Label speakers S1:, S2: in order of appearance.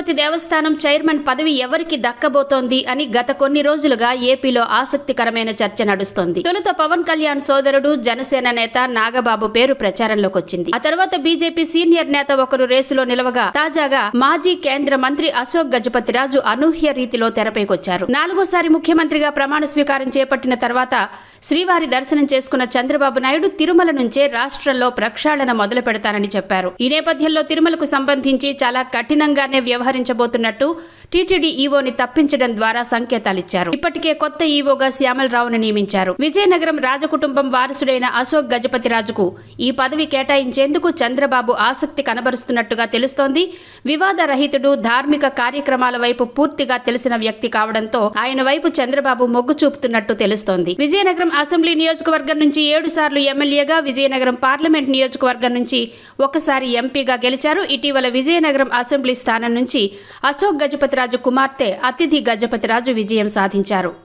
S1: తిరుపతి దేవస్థానం chairman పదవి ఎవరికి దక్కబోతోంది అని గత కొన్ని రోజులుగా ఏపీలో ఆసక్తికరమైన చర్చ నడుస్తోంది. తొలుత పవన్ కళ్యాణ్ సోదరుడు జనసేన నేత నాగబాబు పేరు ప్రచారంలోకి వచ్చింది. ఆ తర్వాత బీజేపీ సీనియర్ నేత ఒకరు రేసులో నిలవగా తాజాగా మాజీ కేంద్ర మంత్రి అశోక్ గజపతిరాజు అనూహ్య రీతిలో తెరపైకొచ్చారు. 4గోసారి ముఖ్యమంత్రిగా ప్రమాణ స్వీకారం చేపట్టిన తర్వాత శ్రీవారి దర్శనం చేసుకున్న చంద్రబాబు నాయుడు తిరుమల నుంచే రాష్ట్రంలో ప్రక్షాళన మొదలు పెడతానని చెప్పారు. ఈ నేపథ్యంలో తిరుమలకు సంబంధించి చాలా కఠినంగానే వ్యవహరించబోతున్నట్టు టీటీడీ ఈవోని తప్పించడం ద్వారా సంకేతాలిచ్చారు. ఇప్పటికే కొత్త ఈవోగా శ్యామలరావును నియమించారు. విజయనగరం రాజకుటుంబం వారసుడైన అశోక్ గజపతిరాజుకు ఈ పదవి కేటాయించేందుకు చంద్రబాబు ఆసక్తి కనబరుస్తున్నట్టుగా తెలుస్తోంది. వివాదరహితుడు, ధార్మిక కార్యక్రమాల వైపు పూర్తిగా తెలిసిన వ్యక్తి కావడంతో ఆయన వైపు చంద్రబాబు మొగ్గు చూపుతున్నట్టు తెలుస్తోంది. విజయనగరం అసెంబ్లీ నియోజకవర్గం నుంచి 7 సార్లు ఎమ్మెల్యేగా, విజయనగరం పార్లమెంట్ నియోజకవర్గం నుంచి ఒకసారి ఎంపీగా గెలిచారు. ఇటీవల విజయనగరం అసెంబ్లీ స్థానం నుంచి అశోక్ గజపతిరాజు కుమార్తె అతిథి గజపతిరాజు విజయం సాధించారు.